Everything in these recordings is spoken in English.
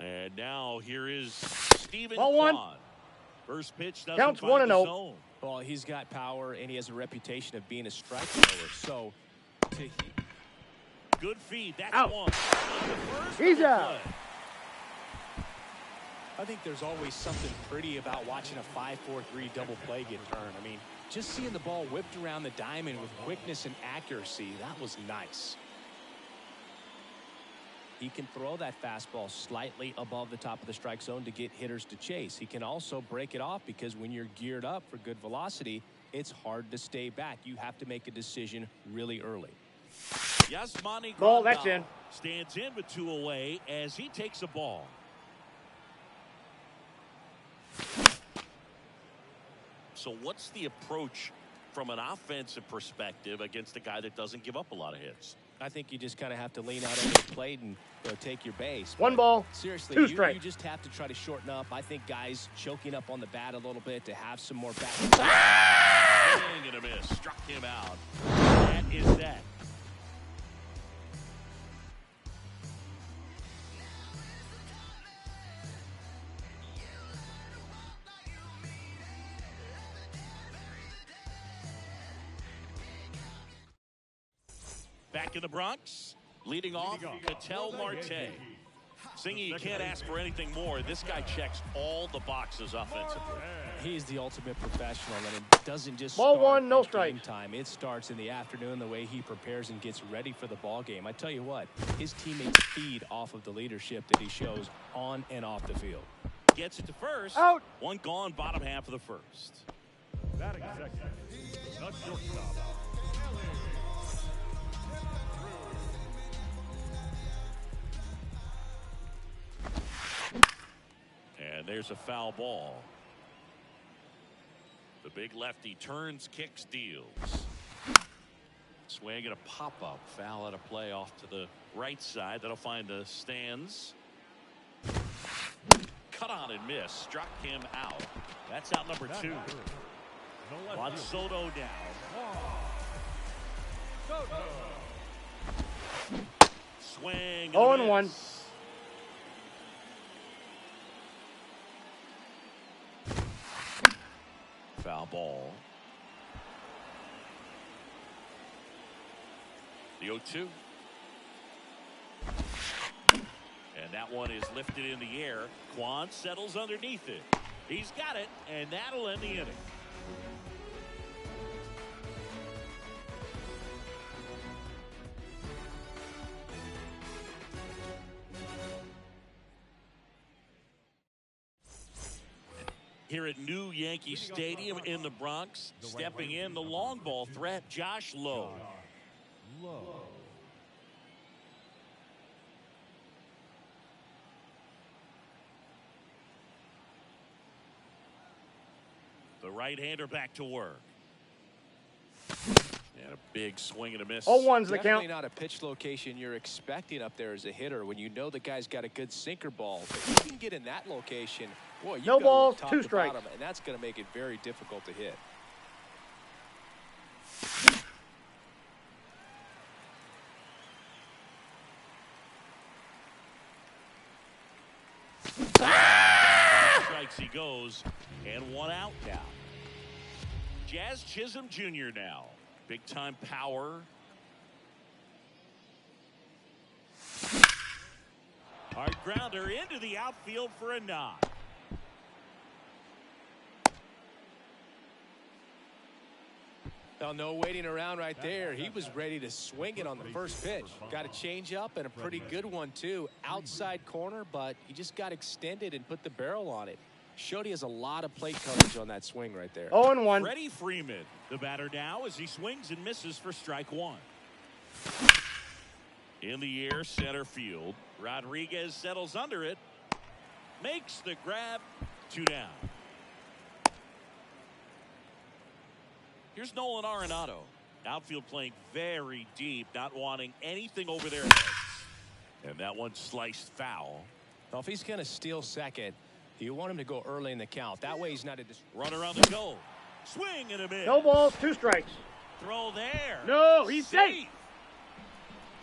And now here is Steven Ball one. Kwan. First pitch doesn't Counts find the 1-0. zone. Well, he's got power, and he has a reputation of being a strike thrower. So, good feed. That's out. One. He's out. I think there's always something pretty about watching a 5-4-3 double play get turned. I mean, just seeing the ball whipped around the diamond with quickness and accuracy, that was nice. He can throw that fastball slightly above the top of the strike zone to get hitters to chase. He can also break it off because when you're geared up for good velocity, it's hard to stay back. You have to make a decision really early. Yasmani Ball, that's in. Stands in with 2 away as he takes a ball. So what's the approach from an offensive perspective against a guy that doesn't give up a lot of hits? I think you just kind of have to lean out over the plate and take your base. One ball, seriously, 2 strikes. You just have to try to shorten up. I think guys choking up on the bat a little bit to have some more bat. Swing and a miss. Struck him out. That is that. Back in the Bronx, leading off, Ketel Marte. Singy, you can't ask for anything more. This guy checks all the boxes offensively. He's the ultimate professional, and it doesn't just Ball start one, no at strike. game time. It starts in the afternoon, the way he prepares and gets ready for the ball game. I tell you what, his teammates feed off of the leadership that he shows on and off the field. Gets it to first. Out. One gone, bottom half of the first. Batting second, the shortstop, And there's a foul ball. The big lefty turns, kicks, deals. Swing and a pop-up. Foul out of play off to the right side. That'll find the stands. Cut on and miss. Struck him out. That's out number 2. Juan Soto down. Swing. 0-1. Foul ball. The 0-2. And that one is lifted in the air. Kwan settles underneath it. He's got it, and that'll end the inning. Here at New Yankee Stadium in the Bronx, stepping in the long ball threat, Josh Lowe. The right-hander back to work. And a big swing and a miss. 0-1's the Definitely count. not a pitch location you're expecting up there as a hitter when you know the guy's got a good sinker ball. If you can get in that location, boy, you've No got balls, top 2 to strikes. bottom, and that's going to make it very difficult to hit. Strikes he goes, and 1 out now. Jazz Chisholm Jr. now. Big time power. Hard grounder into the outfield for a knock. Well, no waiting around right there. He was ready to swing it on the first pitch. Got a change up and a pretty good one too. Outside corner, but he just got extended and put the barrel on it. Showed he has a lot of plate coverage on that swing right there. 0-1. Freddie Freeman, the batter now as he swings and misses for strike 1. In the air, center field. Rodriguez settles under it. Makes the grab. 2 down. Here's Nolan Arenado. Outfield playing very deep, not wanting anything over their heads. And that one sliced foul. Well, if he's going to steal second, you want him to go early in the count. That way he's not a Runner on the go. Swing and a miss. No balls, 2 strikes. Throw there. No, he's safe.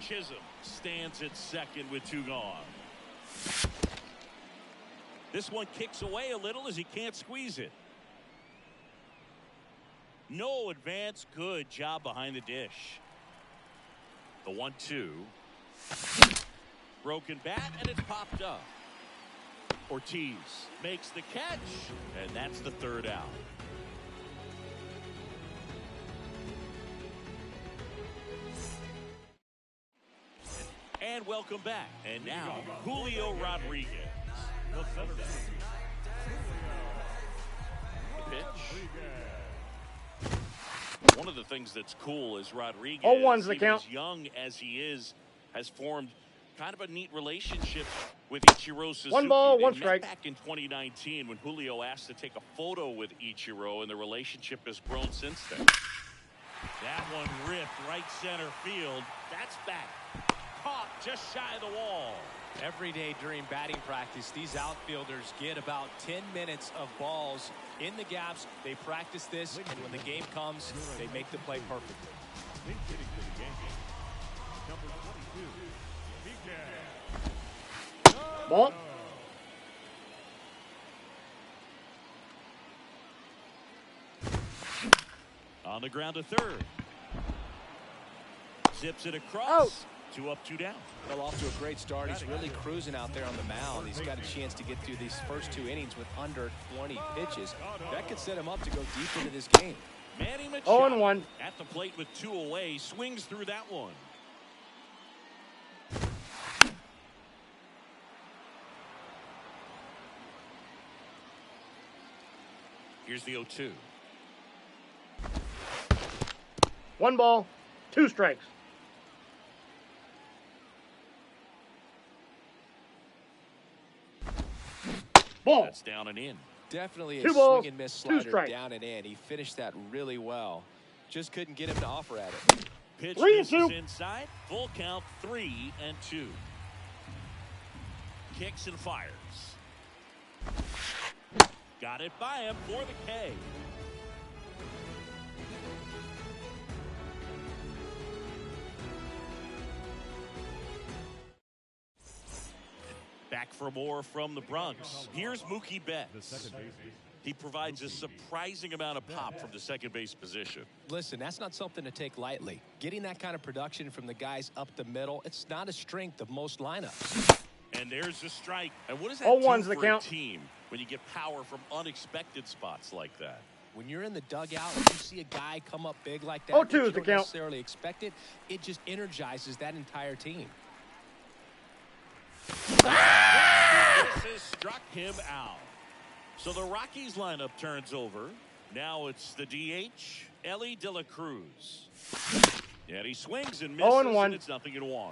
Chisholm stands at second with 2 gone. This one kicks away a little as he can't squeeze it. No advance. Good job behind the dish. The 1-2. Broken bat, and it's popped up. Ortiz makes the catch, and that's the third out. And welcome back. And now, Julio Rodriguez. The center fielder, The pitch. One of the things that's cool is Rodriguez, 0-1's the even count. as young as he is, has formed kind of a neat relationship with Ichiro Suzuki. 1 ball, They 1 met strike. back in 2019 when Julio asked to take a photo with Ichiro, and the relationship has grown since then. That one ripped right center field. That's back. Caught just shy of the wall. Every day during batting practice, these outfielders get about 10 minutes of balls in the gaps. They practice this, and when the game comes, they make the play perfectly. link hitting to the game. Number 22, Miguel. Ball. On the ground to third. Zips it across. Out. 2 up, 2 down. Well, off to a great start. He's really cruising out there on the mound. He's got a chance to get through these first 2 innings with under 20 pitches. That could set him up to go deep into this game. Manny Machado 0-1. at the plate with 2 away. Swings through that one. Here's the 0-2. 1 ball, 2 strikes. Ball. That's down and in. Definitely a 2 balls, swing and miss 2 slider strikes. down and in. He finished that really well. Just couldn't get him to offer at it. Pitch 3-2. misses inside. Full count, 3-2. Kicks and fires. Got it by him for the K. Back for more from the Bronx. Here's Mookie The Betts. second baseman. He provides a surprising amount of pop from the second base position. Listen, that's not something to take lightly. Getting that kind of production from the guys up the middle, it's not a strength of most lineups. And there's a strike. And what does that 0-1's do the for count. a team when you get power from unexpected spots like that? When you're in the dugout and you see a guy come up big like that, 0-2 that you is the don't count. necessarily expect it, it just energizes that entire team. This has struck him out. So the Rockies lineup turns over. Now it's the DH, Ellie De La Cruz. And he swings and misses, 0-1. and it's 0-1.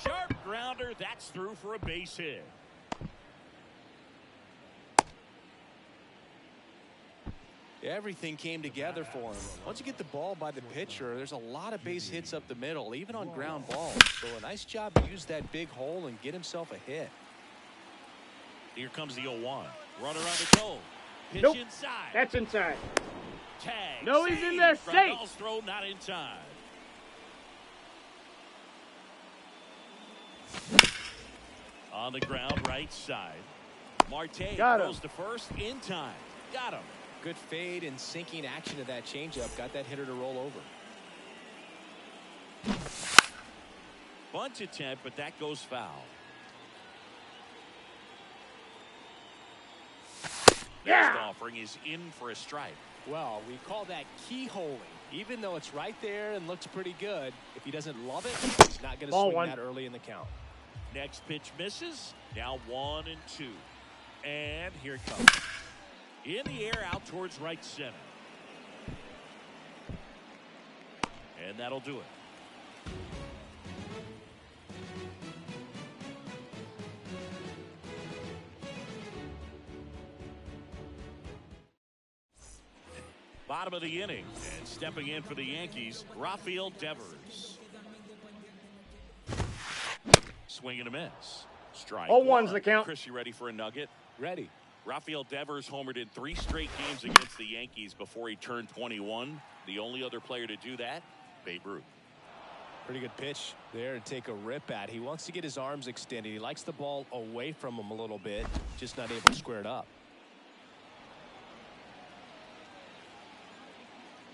Sharp grounder, that's through for a base hit. Everything came together for him. Once you get the ball by the pitcher, there's a lot of base hits up the middle, even on ground balls. So a nice job to use that big hole and get himself a hit. Here comes the 0-1. Runner on the goal. Pitch Nope. inside. That's inside. Tag. No, he's in there safe. Grandal's throw not in time. On the ground, right side. Marte Got him. throws to first in time. Got him. Good fade and sinking action of that changeup got that hitter to roll over. Bunt attempt, but that goes foul. Yeah. Next offering is in for a strike. Well, we call that keyholing. Even though it's right there and looks pretty good, if he doesn't love it, he's not going to Ball swing 1. that early in the count. Next pitch misses. Now 1-2. And here it comes. In the air out towards right center. And that'll do it. Bottom of the inning, and stepping in for the Yankees, Rafael Devers. Swing and a miss. Strike 0-1's one. the count. Chris, you ready for a nugget? Ready. Rafael Devers homered in 3 straight games against the Yankees before he turned 21. The only other player to do that, Babe Ruth. Pretty good pitch there to take a rip at. He wants to get his arms extended. He likes the ball away from him a little bit, just not able to square it up.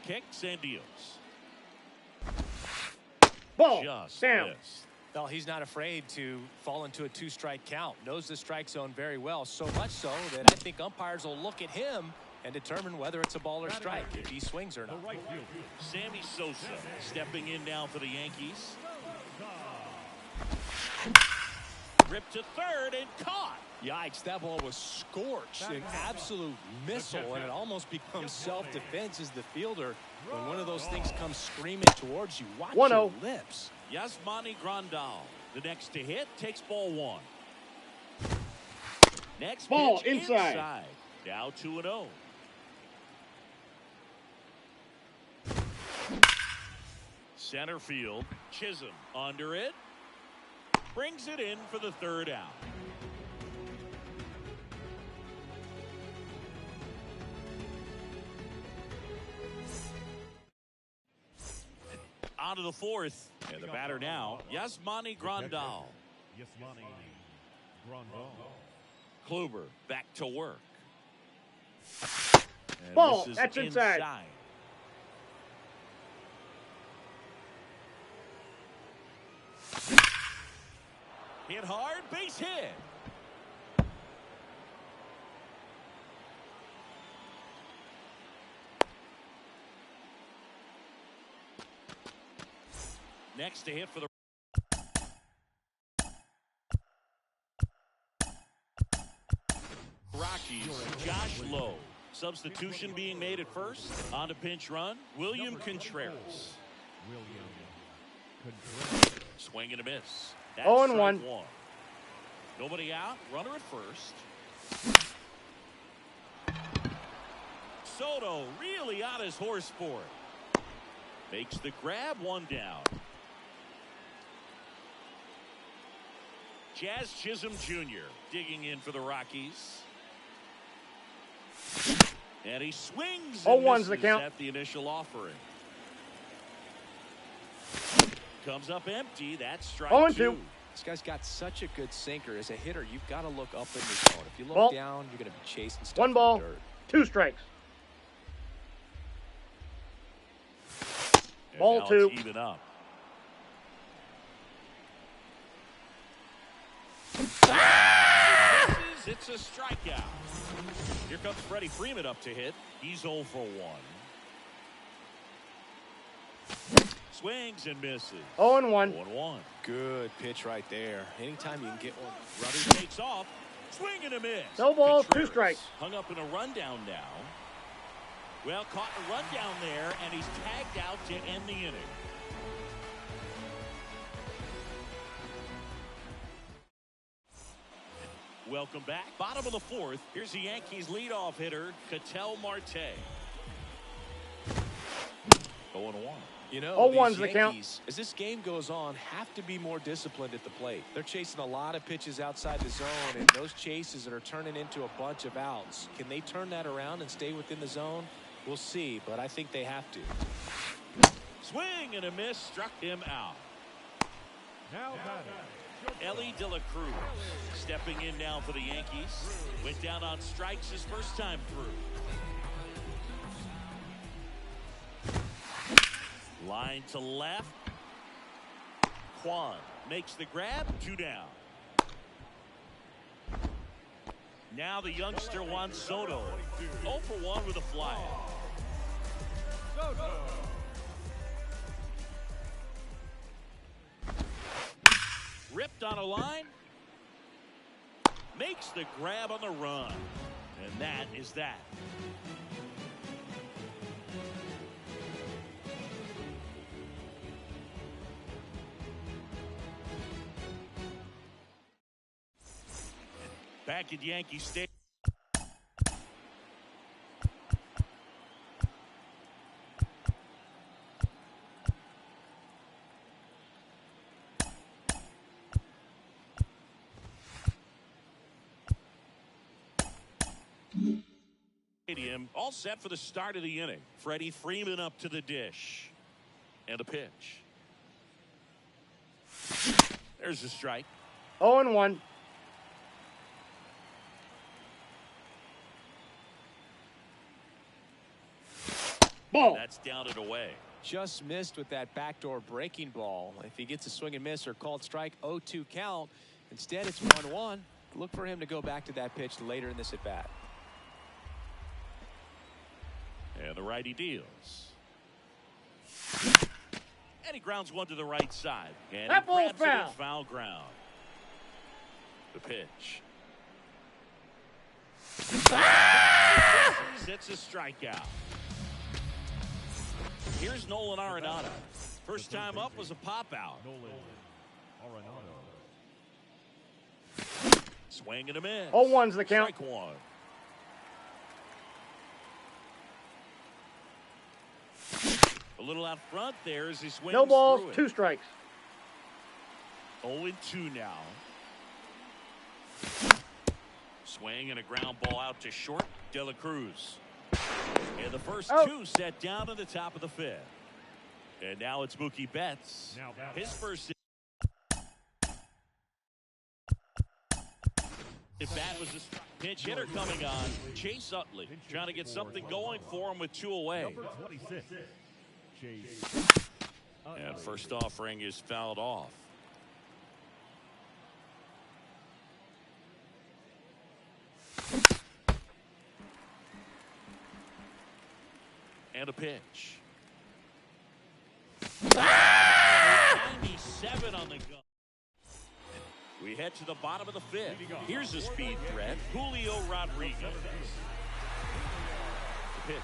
Kicks and deals. Ball. Just Down. missed. Well, he's not afraid to fall into a two-strike count. Knows the strike zone very well, so much so that I think umpires will look at him and determine whether it's a ball or strike, if he swings or The not. right fielder. Sammy Sosa stepping in now for the Yankees. Ripped to third and caught. Yikes, that ball was scorched, an absolute missile, and it almost becomes self-defense as the fielder. When one of those things comes screaming towards you, watch 1-0. your lips. Yasmani Grandal, the next to hit, takes ball one. Next Ball pitch inside. Now 2-0. Center field, Chisholm under it. Brings it in for the third out. On to the fourth. And the batter now, Yasmani Grandal. Yasmani Grandal. Kluber back to work. And Ball. this is That's inside. Hit hard, base hit. Next to hit for the Rockies, Josh Lowe. Substitution being made at first. On to pinch run, William Contreras. William Contreras. Swing and a miss. That's 0-1. strike one. Nobody out. Runner at first. Soto really on his horse for it. Makes the grab, one down. Jazz Chisholm Jr. digging in for the Rockies. And he swings and 0-1's the misses count. at the initial offering. Comes up empty. That's strike 0-2. two. This guy's got such a good sinker. As a hitter, you've got to look up in the zone. If you look Ball. down, you're going to be chasing stuff 1 in ball. the dirt. 2 strikes. And Ball now 2. It's even up. It's a strikeout. Here comes Freddie Freeman up to hit. He's 0 for 1. Swings and misses. 0-1. 1-1. Good pitch right there. Anytime you can get one. Ruddy takes off. Swing and a miss. No ball, 2 Contreras strikes. hung up in a rundown now. Well, caught a rundown there, and he's tagged out to end the inning. Welcome back. Bottom of the fourth. Here's the Yankees leadoff hitter, Ketel Marte. 0-1. You know, 0-1's these the count. Yankees, as this game goes on, have to be more disciplined at the plate. They're chasing a lot of pitches outside the zone, and those chases that are turning into a bunch of outs. Can they turn that around and stay within the zone? We'll see, but I think they have to. Swing and a miss, struck him out. Now batting. Ellie De La Cruz stepping in now for the Yankees. Went down on strikes his first time through. Line to left. Kwan makes the grab, 2 down. Now the youngster Juan Soto, 0 for 1 with a fly. Soto. Ripped on a line. Makes the grab on the run. And that is that. Back at Yankee Stadium. All set for the start of the inning. Freddie Freeman up to the dish. And a pitch. There's a strike. 0-1. Ball. That's down and away. Just missed with that backdoor breaking ball. If he gets a swing and miss or called strike, 0-2 count. Instead, it's 1-1. Look for him to go back to that pitch later in this at bat. And the righty deals. And he grounds one to the right side. And That he ball's grabs it in foul. foul ground. The pitch. It's a strikeout. Here's Nolan Arenado. First time up was a pop out. Nolan Arenado. Swing and a miss. 0-1's the count. Strike one. A little out front there as he swings. No balls, through it. 2 strikes. 0-2 now. Swing and a ground ball out to short. De La Cruz. And the first out. 2 set down at the top of the 5th. And now it's Mookie Betts. Now batting. His first at bat was a pinch hitter coming on. Chase Utley trying to get something going for him with 2 away. Number 26. Chase. And first offering is fouled off. And a pitch. 97 on the gun. We head to the bottom of the 5th. Here's a speed threat, Julio Rodriguez. The pitch.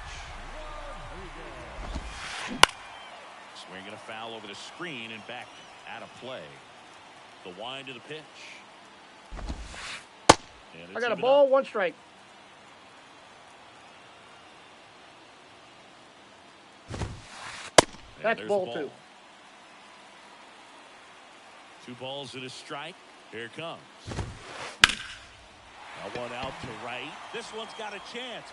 Swinging a foul over the screen and back out of play. The wind of the pitch. And I it's got a even ball, up. 1 strike. And That's there's ball the 2. 2 balls and a strike. Here it comes. Now one out to right. This one's got a chance.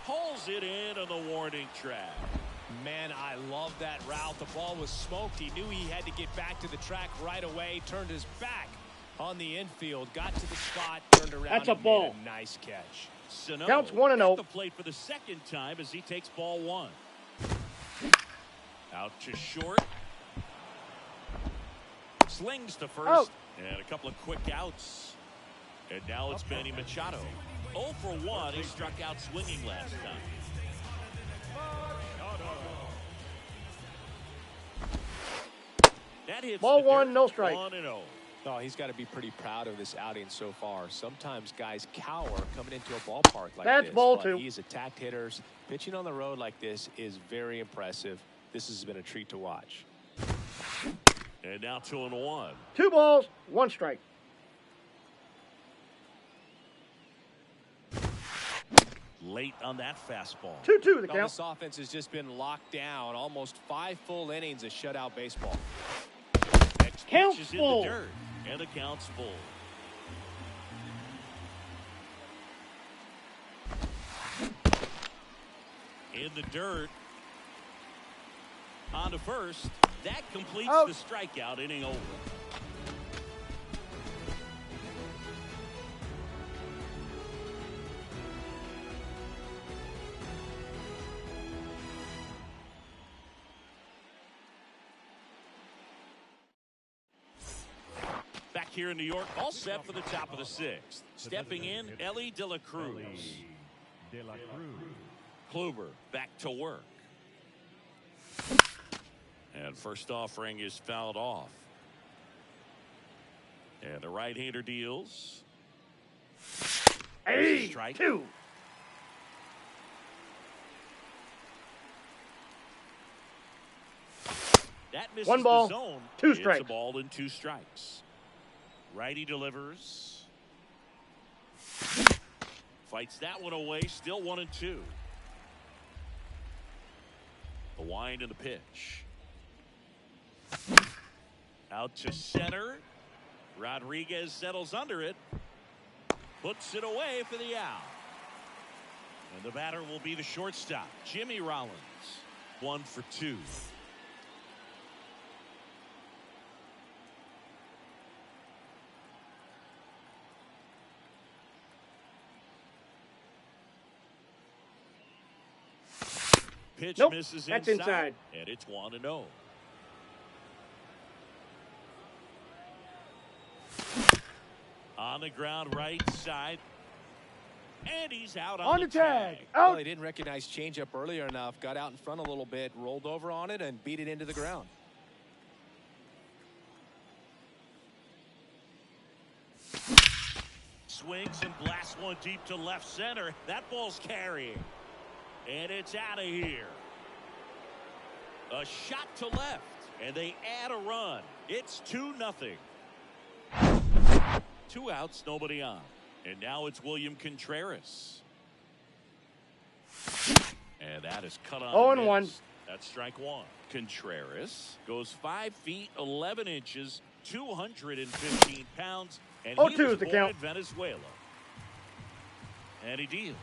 Pulls it in on the warning track. Man, I love that route. The ball was smoked. He knew he had to get back to the track right away. Turned his back on the infield. Got to the spot. Turned around. That's a and ball. made a nice catch. Sano Counts 1-0. at the plate for the second time as he takes ball 1. Out to short. Slings to first. Out. And a couple of quick outs. And now it's Manny Machado. 0 for 1. He struck out swinging last time. That hits Ball the 1, dirt. no strike. 1-0. Oh, he's got to be pretty proud of this outing so far. Sometimes guys cower coming into a ballpark like That's this. ball but 2. He's attacked hitters. Pitching on the road like this is very impressive. This has been a treat to watch. And now 2-1. 2 balls, 1 strike. Late on that fastball. 2-2 the Well, count. this offense has just been locked down. Almost 5 full innings of shutout baseball. Next Count pitch is in full. the dirt. And the count's full. In the dirt. On to first. That completes Out. the strikeout. Inning over. Back here in New York, all set for the top of the 6th. Stepping in, Ellie De La Cruz. De La Cruz. Kluber back to work. And first offering is fouled off. And the right-hander deals. Hey, Strike. 2. That misses 1 ball, the zone. 2 It's a strikes. ball and 2 strikes. Righty delivers. Fights that one away. Still 1-2. The wind and the pitch. Out to center. Rodriguez settles under it. Puts it away for the out. And the batter will be the shortstop, Jimmy Rollins. 1 for 2. pitch Nope, misses that's inside. inside. And it's 1-0. On the ground, right side. And he's out on the tag. Well, Out. he didn't recognize changeup earlier enough. Got out in front a little bit, rolled over on it, and beat it into the ground. Swings and blasts one deep to left center. That ball's carrying. And it's out of here. A shot to left. And they add a run. It's 2-0. 2 outs, nobody on. And now it's William Contreras. And that is cut on. 0-1. That's strike one. Contreras goes 5 feet 11 inches, 215 pounds, and he 0-2 was is the born count. in Venezuela. And he deals.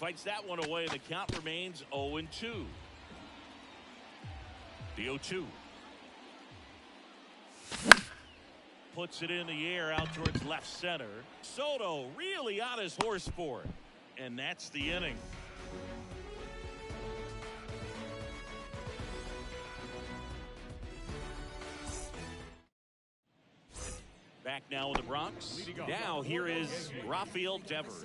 Fights that one away, and the count remains 0-2. The 0-2. Puts it in the air out towards left center. Soto really on his horse for it. And that's the inning. Back now in the Bronx. Now here is Rafael Devers.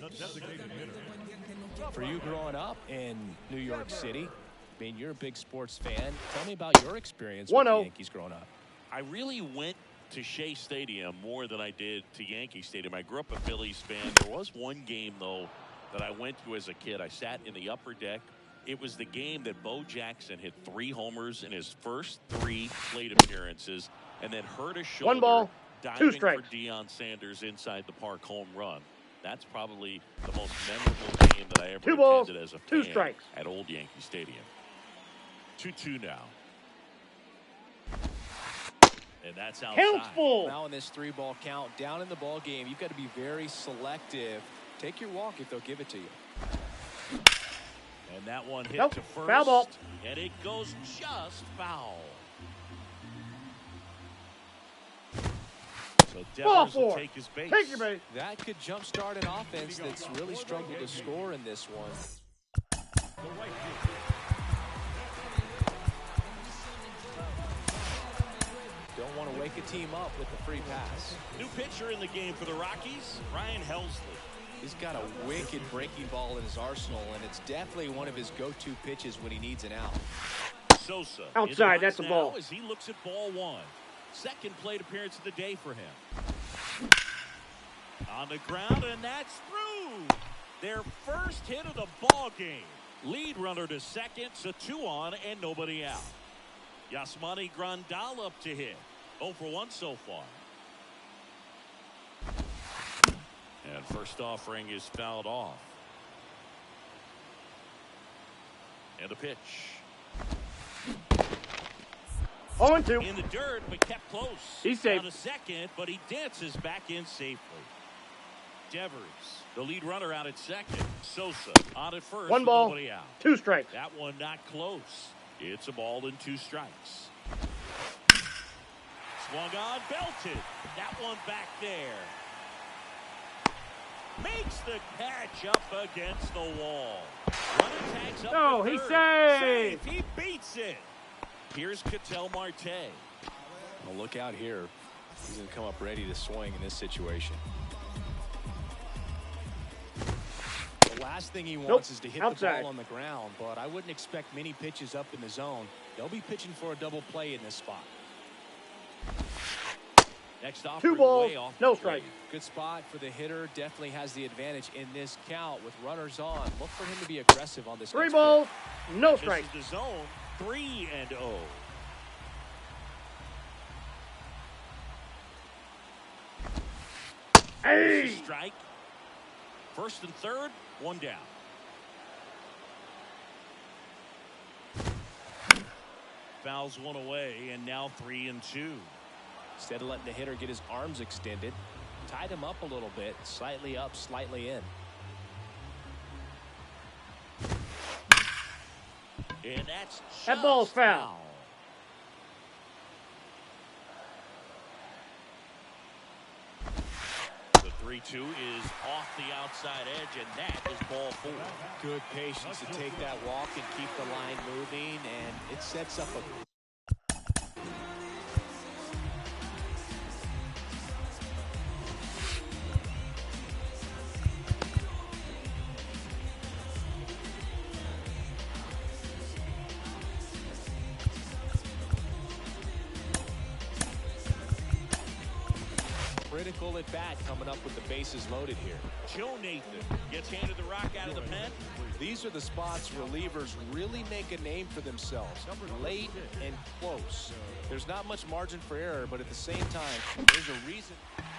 For you growing up in New York City, I mean, you're a big sports fan. Tell me about your experience with the 1-0. Yankees growing up. I really went to Shea Stadium more than I did to Yankee Stadium. I grew up a Phillies fan. There was one game, though, that I went to as a kid. I sat in the upper deck. It was the game that Bo Jackson hit 3 homers in his first 3 plate appearances and then hurt his shoulder. 1 ball, 2 diving strikes. for Deion Sanders inside the park home run. That's probably the most memorable game that I ever 2 balls, attended as a 2 fan strikes. at Old Yankee Stadium. 2-2 now. And that's outside. Count's full. Now in this 3-ball count, down in the ball game, you've got to be very selective. Take your walk if they'll give it to you. And that one hit Nope, to first. foul ball. And it goes just foul. So Ball Devers will 4. take his base. Take your base. That could jumpstart an offense that's really struggled to score in this one. Don't want to wake a team up with the free pass. New pitcher in the game for the Rockies, Ryan Helsley. He's got a wicked breaking ball in his arsenal, and it's definitely one of his go-to pitches when he needs an out. Sosa. Outside, in the box that's a now ball. As he looks at ball 1. Second plate appearance of the day for him. On the ground, and that's through. Their first hit of the ball game. Lead runner to second, so 2 on and nobody out. Yasmani Grandal up to hit. 0 for 1 so far. And first offering is fouled off. And the pitch. 0-2. In the dirt, but kept close. He's safe. On a second, but he dances back in safely. Devers, the lead runner out at second. Sosa on at first. 1 ball, Nobody out. 2 strikes. That one not close. It's a ball and 2 strikes. Swung on, belted. That one back there. Makes the catch up against the wall. Runner tags up. No, to he's third. safe. He beats it. Here's Ketel Marte. Well, look out here. He's going to come up ready to swing in this situation. The last thing he wants is to hit the outside. ball on the ground, but I wouldn't expect many pitches up in the zone. They'll be pitching for a double play in this spot. Next off, 2 balls, way off no the plate. strike. Good spot for the hitter. Definitely has the advantage in this count with runners on. Look for him to be aggressive on this. 3 next balls, no This strikes. is the zone. 3-0. Hey! Strike. First and third, 1 down. Fouls 1 away, and now 3-2. Instead of letting the hitter get his arms extended, tied him up a little bit, slightly up, slightly in. And that's That ball's just foul. The 3-2 is off the outside edge, and that is ball 4. Good patience to take that walk and keep the line moving, and it sets up a critical at bat coming up with the bases loaded here. Joe Nathan gets handed the rock out of the pen. These are the spots relievers really make a name for themselves. Late and close. There's not much margin for error, but at the same time, there's a reason.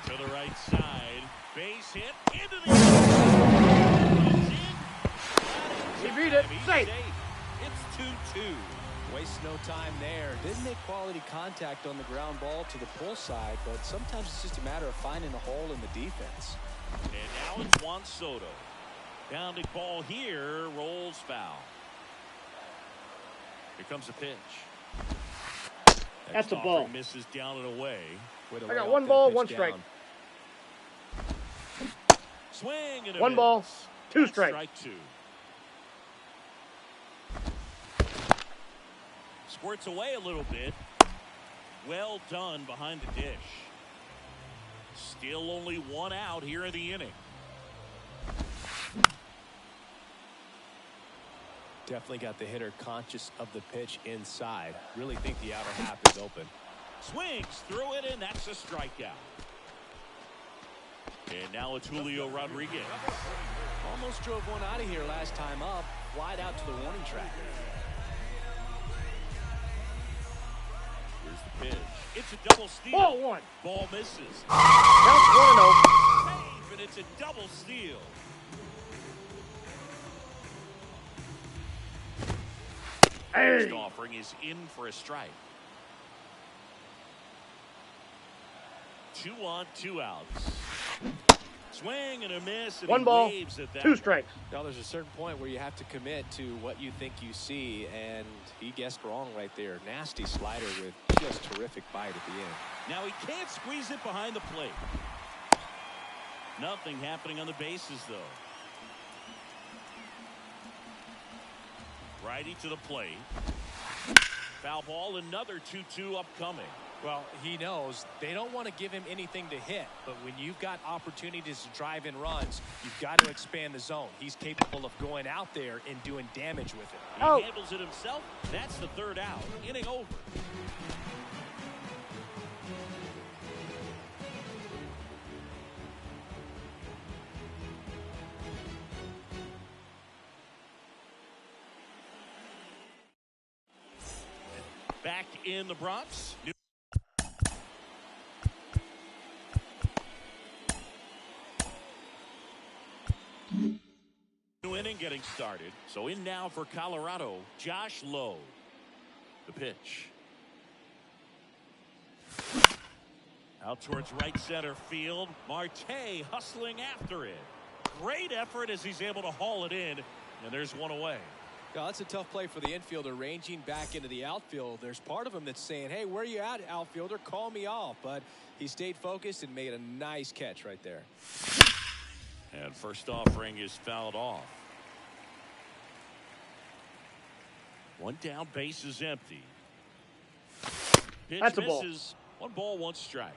To the right side. Base hit into the... He beat it. Safe. It's 2-2. Waste no time there. Didn't make quality contact on the ground ball to the pull side, but sometimes it's just a matter of finding a hole in the defense. And now it's Juan Soto. Pounding ball here, rolls foul. Here comes a pitch. That's a ball. Misses down and away. I got 1 ball, 1 strike. Swing and a 1 ball, miss. 2 strikes. Strike 2. Squirts away a little bit. Well done behind the dish. Still only 1 out here in the inning. Definitely got the hitter conscious of the pitch inside. Really think the outer half is open. Swings through it, and that's a strikeout. And now it's Julio Rodriguez. Almost drove one out of here last time up. Wide out to the warning track. Here's the pitch. It's a double steal. Ball 1. Ball misses. Counts 1-0. Save, and it's a double steal. Hey. First offering is in for a strike. 2 on, 2 outs. Swing and a miss. And 1 ball, waves at that 2 strikes. Now there's a certain point where you have to commit to what you think you see, and he guessed wrong right there. Nasty slider with just terrific bite at the end. Now he can't squeeze it behind the plate. Nothing happening on the bases, though. Righty to the plate. Foul ball, another 2-2 upcoming. Well, he knows they don't want to give him anything to hit, but when you've got opportunities to drive in runs, you've got to expand the zone. He's capable of going out there and doing damage with it. He handles it himself. That's the 3rd out. Inning over. Back in the Bronx. New inning getting started. So in now for Colorado, Josh Lowe. The pitch. Out towards right center field. Marte hustling after it. Great effort as he's able to haul it in. And there's 1 away. Yeah, that's a tough play for the infielder ranging back into the outfield. There's part of him that's saying, hey, where you at, outfielder? Call me off. But he stayed focused and made a nice catch right there. And first offering is fouled off. 1 down, base is empty. Pitch That's a ball. misses. 1 ball, 1 strike.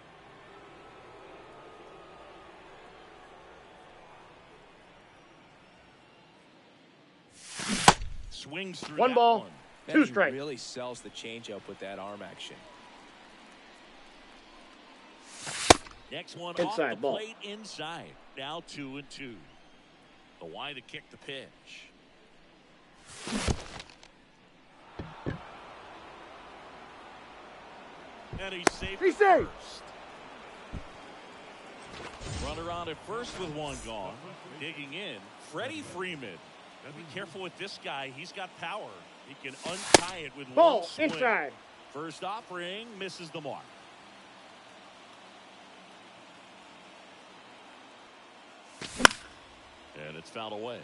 Swings through 1 that ball, one. 2 strikes. Really sells the changeup with that arm action. Next one Inside off the ball. plate inside. Now 2-2. The wide to kick the pitch. And he's safe. He's safe. Runner on at first with 1 gone. Digging in, Freddie Freeman. Gotta be careful with this guy. He's got power. He can untie it with 1 Ball swing. inside. First offering misses the mark. And it's fouled away.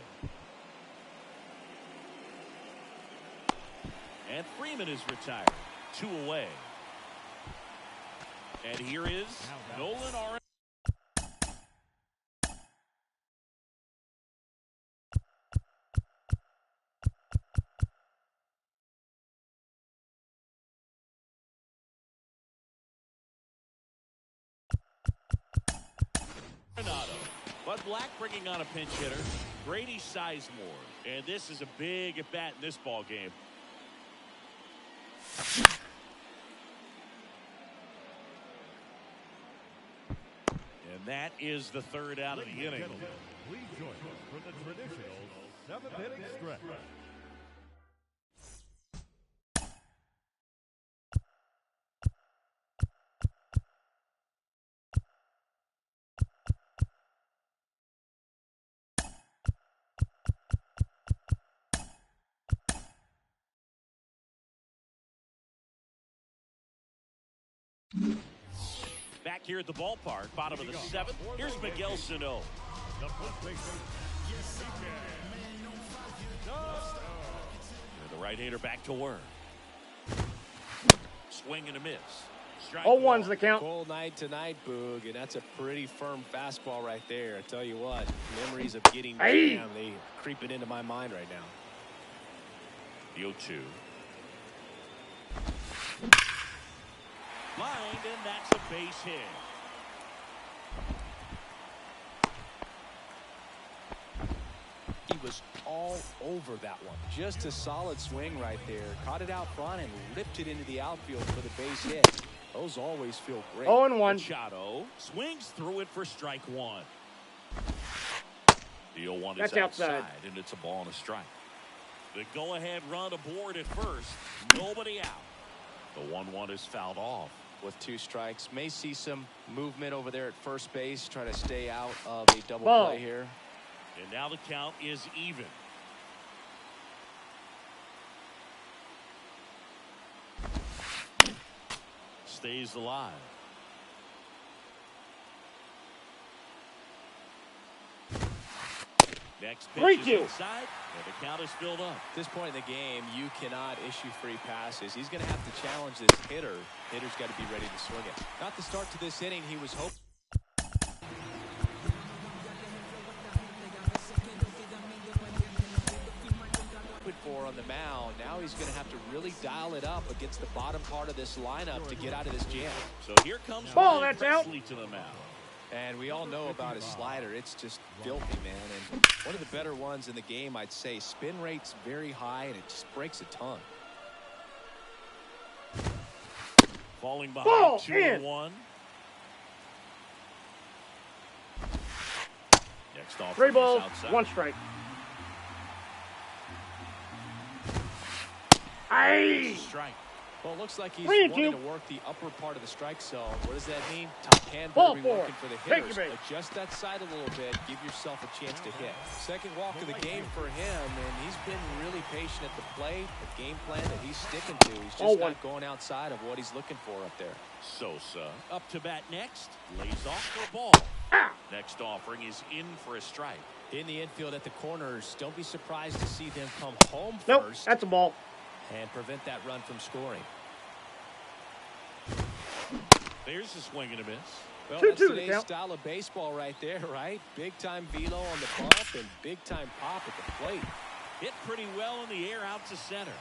And Freeman is retired. 2 away. And here is Nolan R. Black bringing on a pinch hitter. Grady Sizemore. And this is a big at bat in this ball game. And that is the third out of the inning. Please join us for the traditional seventh-inning stretch. Back here at the ballpark, bottom of the seventh. Here's Miguel Sano. The first baseman, The right-hander back to work. Swing and a miss. Strike 0-1's the count. Cold night tonight, Boog, and that's a pretty firm fastball right there. I tell you what, memories of getting jammed, they creeping into my mind right now. The 0-2. Lined, and that's a base hit. He was all over that one. Just a solid swing right there. Caught it out front and ripped it into the outfield for the base hit. Those always feel great. 0-1. Machado swings through it for strike one. The 0-1 That's is outside, outside, and it's a ball and a strike. The go-ahead run aboard at first. Nobody out. The 1-1 is fouled off. With two strikes, may see some movement over there at first base. Try to stay out of a double Ball. play here. And now the count is even. Stays alive. Next pitch is 3-2. inside, and the count is filled up. At this point in the game, you cannot issue free passes. He's going to have to challenge this hitter. Hitter's got to be ready to swing it. Not the start to this inning. He was hoping. For on the mound. Now he's going to have to really dial it up against the bottom part of this lineup to get out of this jam. So here comes Ball, Ryan that's out. Presley to the mound. And we all know about his slider. It's just filthy, man. And one of the better ones in the game, I'd say. Spin rate's very high, and it just breaks a ton. Falling behind Ball, 2-1. Next off 3 balls, outside. 1 strike. Aye. Strike. Well, it looks like he's 3-2. wanting to work the upper part of the strike zone. What does that mean? Top hand Ball better be 4. working for the Take hitters. your base. Adjust that side a little bit. Give yourself a chance to hit. Second walk of the game for him, and he's been really patient at the plate. The game plan that he's sticking to. He's just not going outside of what he's looking for up there. Sosa up to bat next. Lays off for a ball. Next offering is in for a strike. In the infield at the corners, don't be surprised to see them come home Nope, first that's a ball. and prevent that run from scoring. There's a swing and a miss. Well, 2-2 that's to today's count. style of baseball right there, right? Big-time velo on the bump and big-time pop at the plate. Hit pretty well in the air out to center.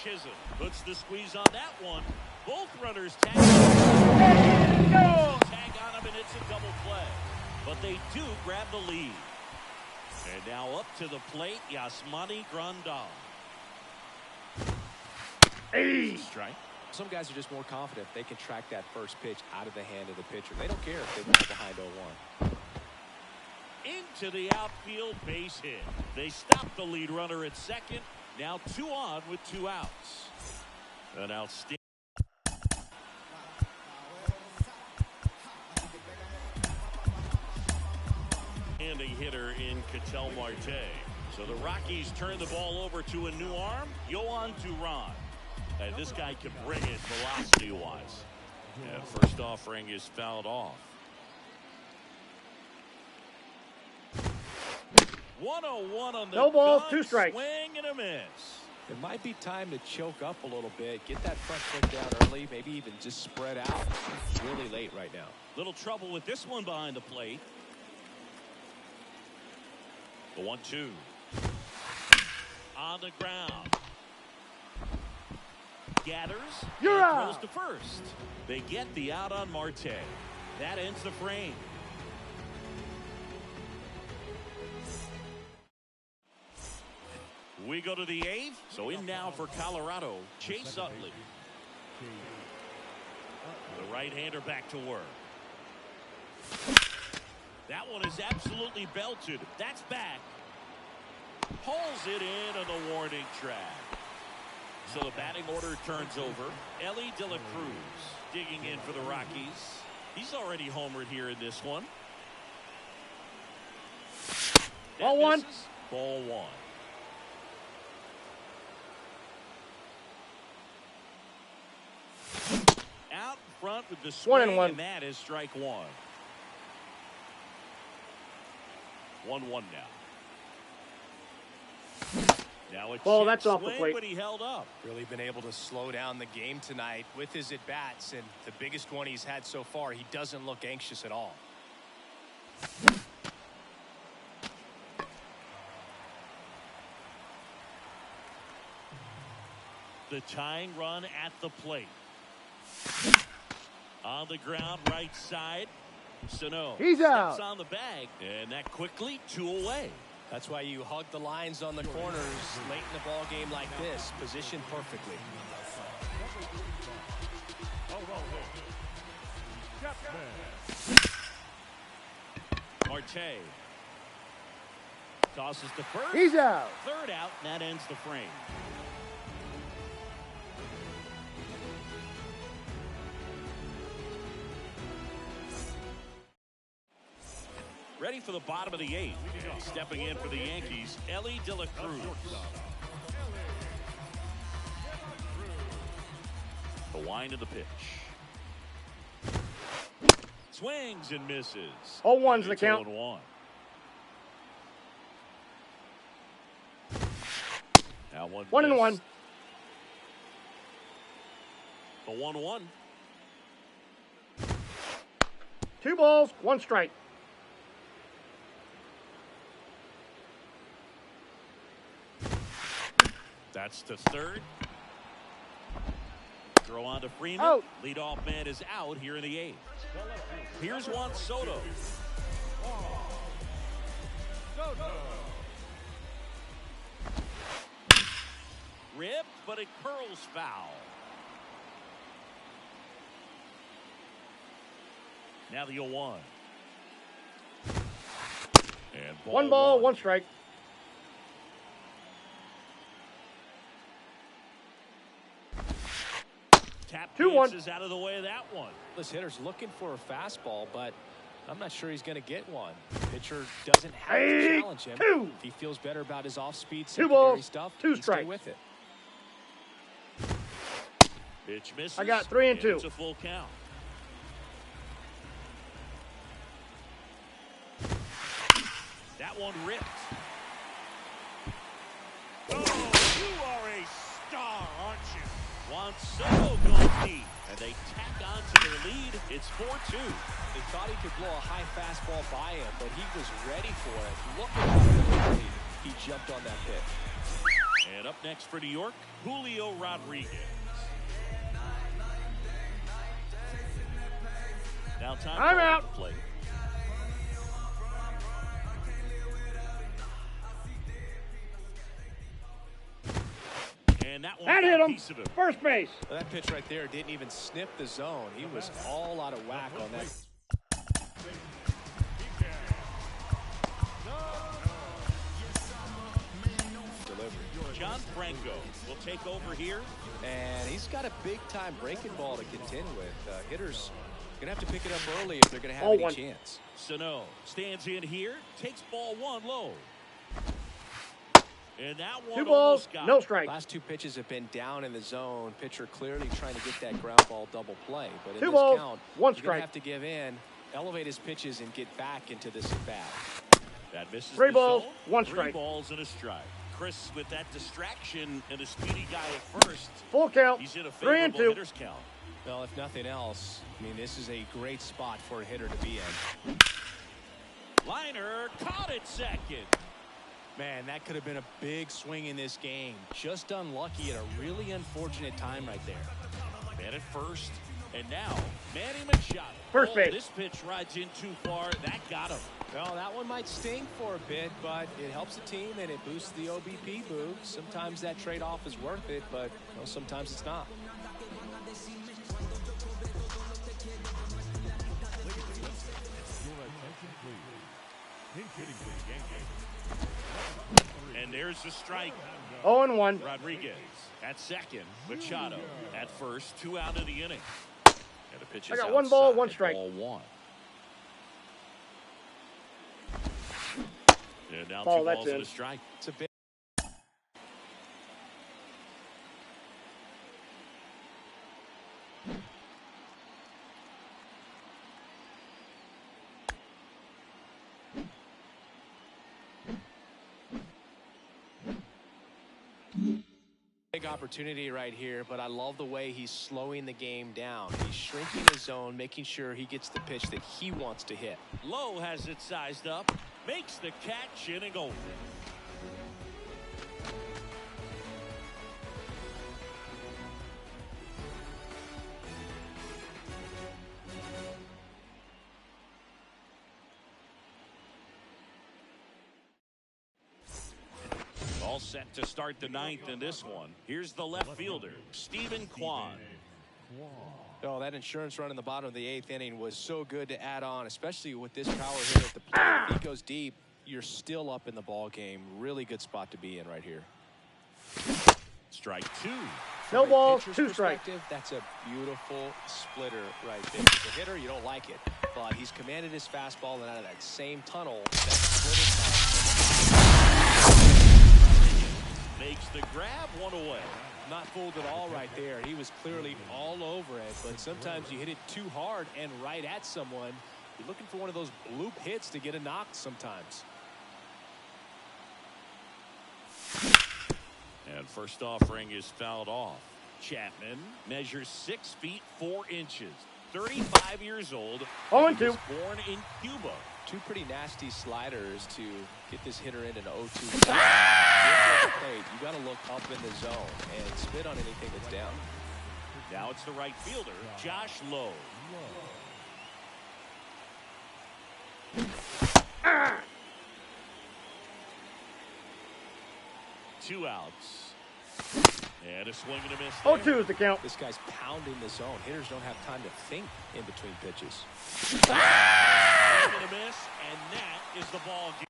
Chisholm puts the squeeze on that one. Both runners tag on. Go. Tag on him, and it's a double play. But they do grab the lead. And now up to the plate, Yasmani Grandal. Hey. Strike. Some guys are just more confident they can track that first pitch out of the hand of the pitcher. They don't care if they went behind 0-1. Into the outfield, base hit. They stop the lead runner at second. Now 2 on with 2 outs. An outstanding. Hitter in Ketel Marte. So the Rockies turn the ball over to a new arm, Yohan Duran. And this guy can bring it velocity-wise. And first offering is fouled off. 101 on the No balls, gun, 2 strikes. swing and a miss. It might be time to choke up a little bit. Get that front foot down early. Maybe even just spread out. It's really late right now. Little trouble with this one behind the plate. The 1-2. On the ground. Gathers. You're and out. throws to first. They get the out on Marte. That ends the frame. We go to the 8th. So in now for Colorado, Chase Utley. The right-hander back to work. That one is absolutely belted. That's back. Pulls it in on the warning track. So the batting order turns over. Ellie De La Cruz digging in for the Rockies. He's already homered here in this one. Ball one. Ball one. Out in front with the swing, 1-1. and that is strike one. 1-1 now. Now it's ball, that's off the swing, plate. but he held up. Really been able to slow down the game tonight with his at-bats, and the biggest one he's had so far, he doesn't look anxious at all. The tying run at the plate. On the ground, right side. Sano He's out. steps on the bag, and that quickly 2 away. That's why you hug the lines on the corners late in the ball game like this, positioned perfectly. Marte tosses to first. He's out. Third out, and that ends the frame. Ready for the bottom of the 8th. Stepping in for the Yankees, Ellie De La Cruz. The wind of the pitch. Swings and misses. 0-1's the count. 0-1. Now 1-1. The 1-1. 2 balls, 1 strike. That's to third. Throw on to Freeman. Out. Leadoff man is out here in the 8th. Here's Juan Soto. Ripped, but it curls foul. Now the 0-1. And 1 ball, 1 strike. Tap 2-1. is out of the way of that one. This hitter's looking for a fastball, but I'm not sure he's going to get one. Pitcher doesn't have to challenge him. 2. If he feels better about his off-speed 2 secondary balls, stuff, 2 stay strikes. with it. Pitch misses. I got 3 and 2. It's a full count. That one ripped. Oh, you are a star, aren't you? Juan Soto goes deep, and they tack on to their lead. It's 4-2. They thought he could blow a high fastball by him, but he was ready for it. Look at how quickly he jumped on that pitch. And up next for New York, Julio Rodriguez. Now time I'm for out. the plate. And that one That got hit a him. piece of it. First base. Well, that pitch right there didn't even sniff the zone. He was all out of whack on that. Delivery. John Franco will take over here. And he's got a big-time breaking ball to contend with. Hitters going to have to pick it up early if they're going to have any 0-1. chance. Sano stands in here, takes ball 1 low. And that one 2 balls, almost got no it. strike. Last 2 pitches have been down in the zone. Pitcher clearly trying to get that ground ball double play. But in 2 this balls, count, 1 you're going strike. to have to give in, elevate his pitches, and get back into this at-bat. That misses 3 the balls, zone. 1 3 strike. balls and a strike. Chris with that distraction and a speedy guy at first. Full count. He's in a 3 and favorable 2. hitter's count. Well, if nothing else, I mean, this is a great spot for a hitter to be in. Liner caught it second. Man, that could have been a big swing in this game. Just unlucky at a really unfortunate time right there. Man at first. And now, Manny Machado. First base. This pitch rides in too far. That got him. Well, that one might sting for a bit, but it helps the team and it boosts the OBP move. Sometimes that trade-off is worth it, but sometimes it's not. And there's the strike. 0-1. Rodriguez at second. Machado at first. 2 out of the inning. And the pitch is I got 1 ball, outside. 1 strike. Ball 1. And now Ball, 2 that's balls in. and a strike. It's a bit. Big opportunity right here, but I love the way he's slowing the game down. He's shrinking the zone, making sure he gets the pitch that he wants to hit. Lowe has it sized up. Makes the catch, inning over. All set to start the 9th in this one. Here's the left fielder, Stephen Kwan. Oh, that insurance run in the bottom of the 8th inning was so good to add on, especially with this power hitter at the plate. If he goes deep, you're still up in the ball game. Really good spot to be in right here. Strike 2. No From a balls, pitcher's 2 strikes. perspective, that's a beautiful splitter right there. As a hitter, you don't like it, but he's commanded his fastball, and out of that same tunnel, that splitter comes. Makes the grab, 1 away. Not fooled at all right there. He was clearly all over it, but sometimes you hit it too hard and right at someone. You're looking for one of those bloop hits to get a knock sometimes. And first offering is fouled off. Chapman measures 6 feet 4 inches. 35 years old. 0-2. He was born in Cuba. 2 pretty nasty sliders to get this hitter in an 0-2 plate. You got to look up in the zone and spit on anything that's down. Now it's the right fielder, Josh Lowe. Two outs. And a swing and a miss there. 0-2 is the count. This guy's pounding the zone. Hitters don't have time to think in between pitches. Swing and a miss, and that is the ball game.